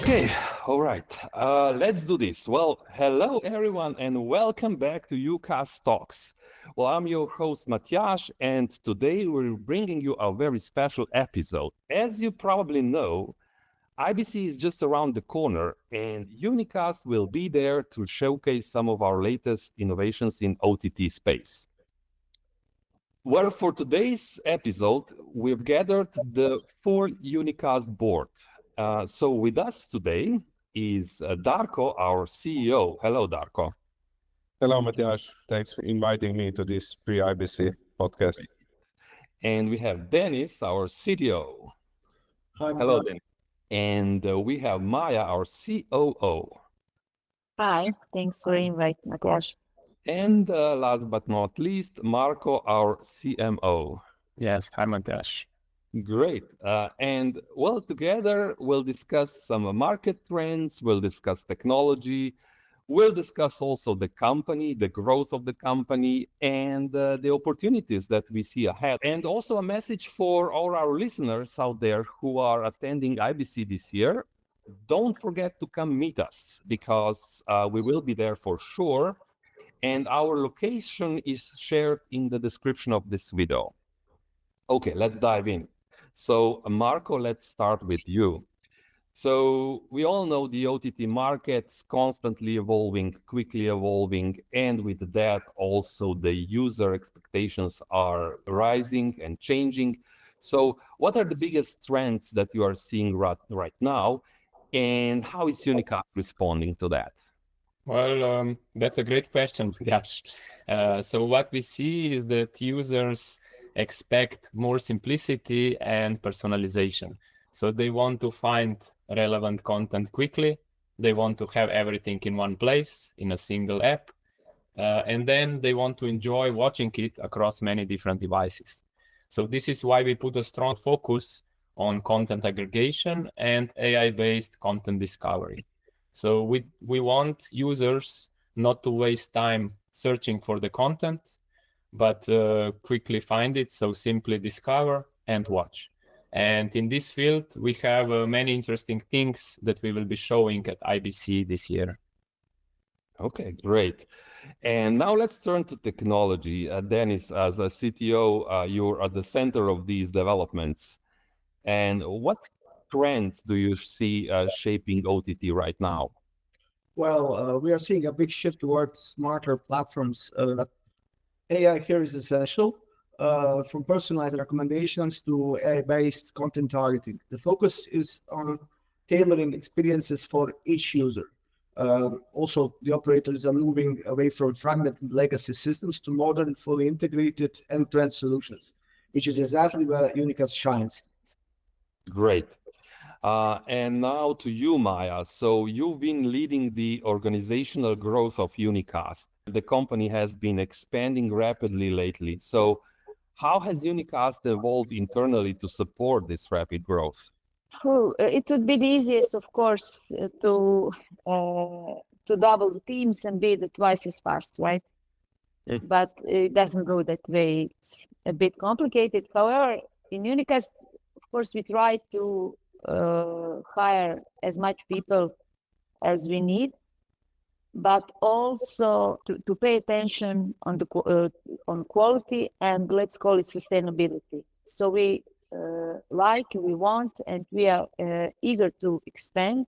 Okay, all right. Let's do this. Well, hello everyone, and welcome back to uCast Talks. Well, I'm your host Matjaž, and today we're bringing you a very special episode. As you probably know, IBC is just around the corner, and UniqCast will be there to showcase some of our latest innovations in OTT space. Well, for today's episode, we've gathered the full UniqCast board. So with us today is Darko, our CEO. Hello, Darko. Hello, Matjaž. Thanks for inviting me to this pre-IBC podcast. And we have Dennis, our CTO. Hi, Hello, Matjaž. Dennis. And we have Maya, our COO. Hi, thanks for inviting Matjaž. And last but not least, Marco, our CMO. Yes, hi Matjaž. Great. And well, together we'll discuss some market trends, we'll discuss technology, we'll discuss also the company, the growth of the company, and the opportunities that we see ahead. And also a message for all our listeners out there who are attending IBC this year. Don't forget to come meet us because we will be there for sure. And our location is shared in the description of this video. Okay, let's dive in. So Marco, let's start with you. So we all know the OTT market's constantly evolving, quickly evolving, and with that also the user expectations are rising and changing. So what are the biggest trends that you are seeing right now, and how is UniqCast responding to that? Well, that's a great question, Matjaž. So what we see is that users expect more simplicity and personalization. So they want to find relevant content quickly. They want to have everything in one place, in a single app. And then they want to enjoy watching it across many different devices. So this is why we put a strong focus on content aggregation and AI-based content discovery. So we want users not to waste time searching for the content, but quickly find it, so simply discover and watch. And in this field, we have many interesting things that we will be showing at IBC this year. Okay, great. And now let's turn to technology. Dennis, as a CTO, you're at the center of these developments. And what trends do you see shaping OTT right now? Well, we are seeing a big shift towards smarter platforms. AI here is essential, from personalized recommendations to AI-based content targeting. The focus is on tailoring experiences for each user. Also, the operators are moving away from fragmented legacy systems to modern, fully integrated end-to-end solutions, which is exactly where UniqCast shines. Great. And now to you, Maya. So you've been leading the organizational growth of UniqCast. The company has been expanding rapidly lately. So how has UniqCast evolved internally to support this rapid growth? It would be the easiest, of course, to double the teams and be the twice as fast, right? But it doesn't go that way. It's a bit complicated. However, in UniqCast, of course, we try to hire as much people as we need, but also to pay attention on the on quality and let's call it sustainability. So we want, and we are eager to expand,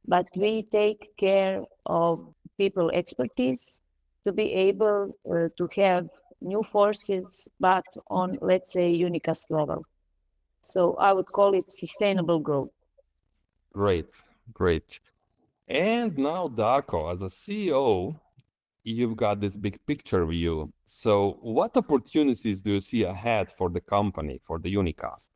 but we take care of people expertise to be able to have new forces, but on, let's say, UniqCast level. So I would call it sustainable growth. Great, great. And now, Darko, as a CEO, you've got this big picture view. So what opportunities do you see ahead for the company, for the UniqCast?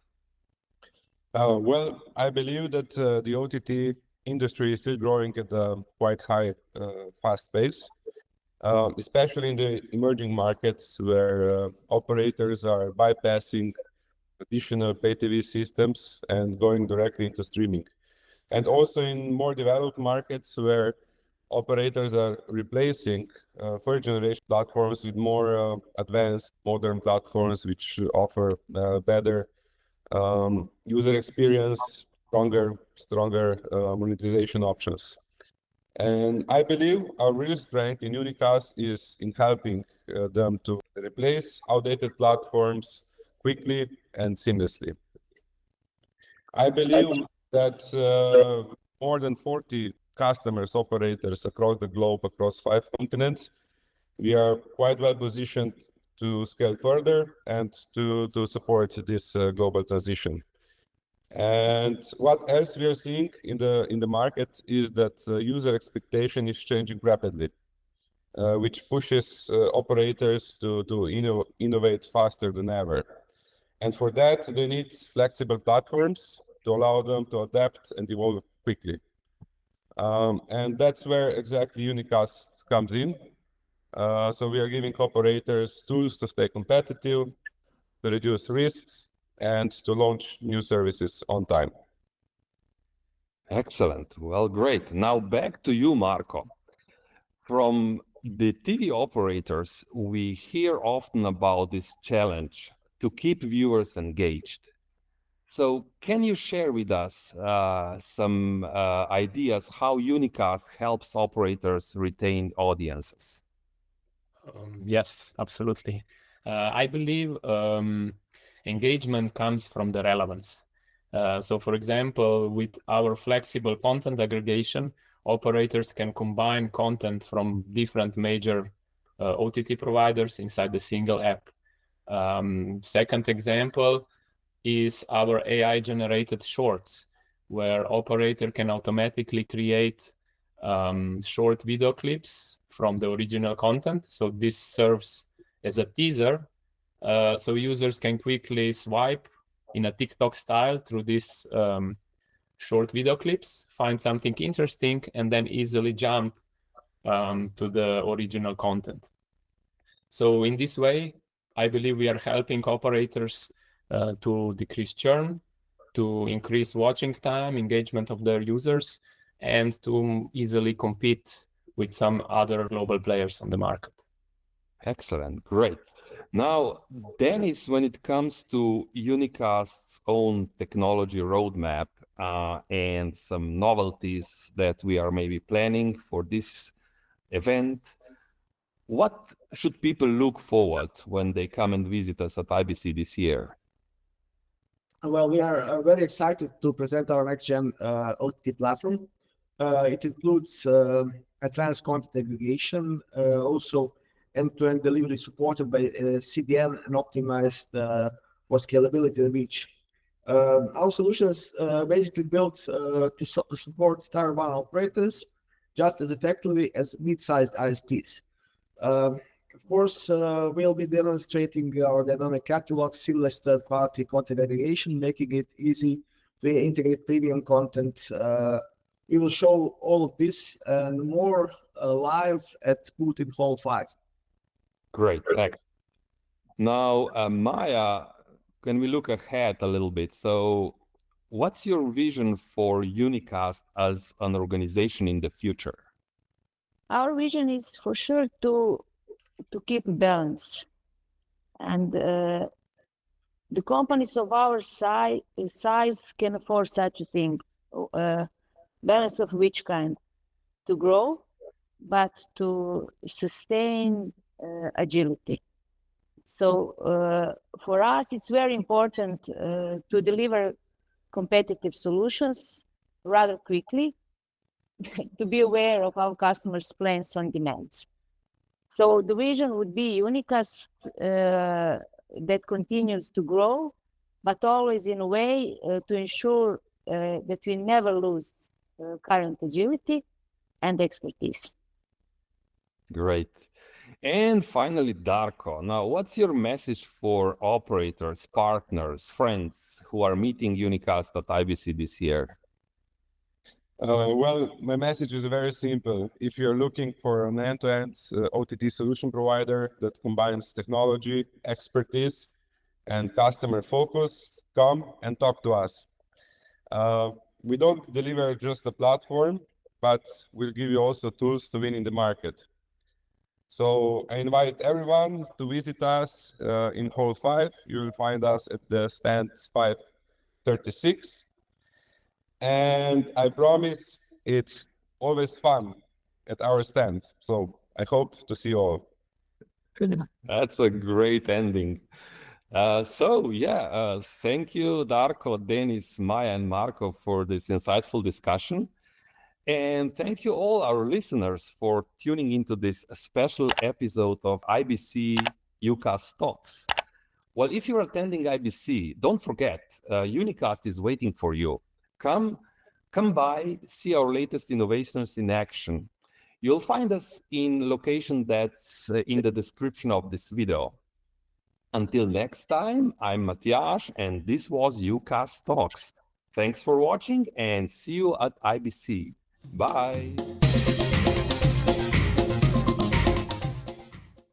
Well, I believe that the OTT industry is still growing at a quite high, fast pace, especially in the emerging markets where operators are bypassing traditional pay TV systems and going directly into streaming. And also in more developed markets where operators are replacing first generation platforms with more advanced modern platforms which offer better user experience, stronger monetization options. And I believe our real strength in UniqCast is in helping them to replace outdated platforms quickly and seamlessly. I believe that more than 40 customers, operators across the globe, across 5 continents, we are quite well positioned to scale further and to support this global transition. And what else we are seeing in the market is that user expectation is changing rapidly, which pushes operators to innovate faster than ever. And for that, they need flexible platforms to allow them to adapt and evolve quickly. And that's where exactly UniqCast comes in. So we are giving operators tools to stay competitive, to reduce risks, and to launch new services on time. Excellent. Well, great. Now back to you, Marko. From the TV operators, we hear often about this challenge to keep viewers engaged. So can you share with us some ideas how UniqCast helps operators retain audiences? Yes, absolutely. I believe engagement comes from the relevance. So for example, with our flexible content aggregation, operators can combine content from different major OTT providers inside the single app. Second example is our AI-generated shorts, where operator can automatically create short video clips from the original content. So this serves as a teaser, so users can quickly swipe in a TikTok style through these short video clips, find something interesting, and then easily jump to the original content. So in this way, I believe we are helping operators to decrease churn, to increase watching time, engagement of their users, and to easily compete with some other global players on the market. Excellent, great. Now, Dennis, when it comes to UniqCast's own technology roadmap and some novelties that we are maybe planning for this event, what should people look forward when they come and visit us at IBC this year? Well, we are very excited to present our next-gen OTT platform. It includes advanced content aggregation, also end-to-end delivery supported by CDN and optimized for scalability and reach. Our solution is basically built to support Tier 1 operators just as effectively as mid-sized ISPs. Of course, we'll be demonstrating our dynamic catalog, seamless third-party content aggregation, making it easy to integrate premium content. We will show all of this and more live at Booth in Hall 5. Great, thanks. Now, Maya, can we look ahead a little bit? So what's your vision for UniqCast as an organization in the future? Our vision is for sure to keep balance. And the companies of our size can afford such a thing. Balance of which kind? To grow, but to sustain agility. So for us, it's very important to deliver competitive solutions rather quickly, to be aware of our customers' plans on demands. So the vision would be UniqCast that continues to grow, but always in a way to ensure that we never lose current agility and expertise. Great. And finally, Darko, now what's your message for operators, partners, friends who are meeting UniqCast at IBC this year? Well, my message is very simple. If you're looking for an end-to-end OTT solution provider that combines technology, expertise, and customer focus, come and talk to us. We don't deliver just a platform, but we'll give you also tools to win in the market. So I invite everyone to visit us in Hall 5. You will find us at the stand 536. And I promise it's always fun at our stand. So I hope to see you all. That's a great ending. Thank you, Darko, Denis, Maya, and Marko for this insightful discussion. And thank you all our listeners for tuning into this special episode of IBC uCast Talks. Well, if you're attending IBC, don't forget, UniqCast is waiting for you. Come by, see our latest innovations in action. You'll find us in location that's in the description of this video. Until next time, I'm Matjaž, and this was uCast Talks. Thanks for watching, and see you at IBC. Bye.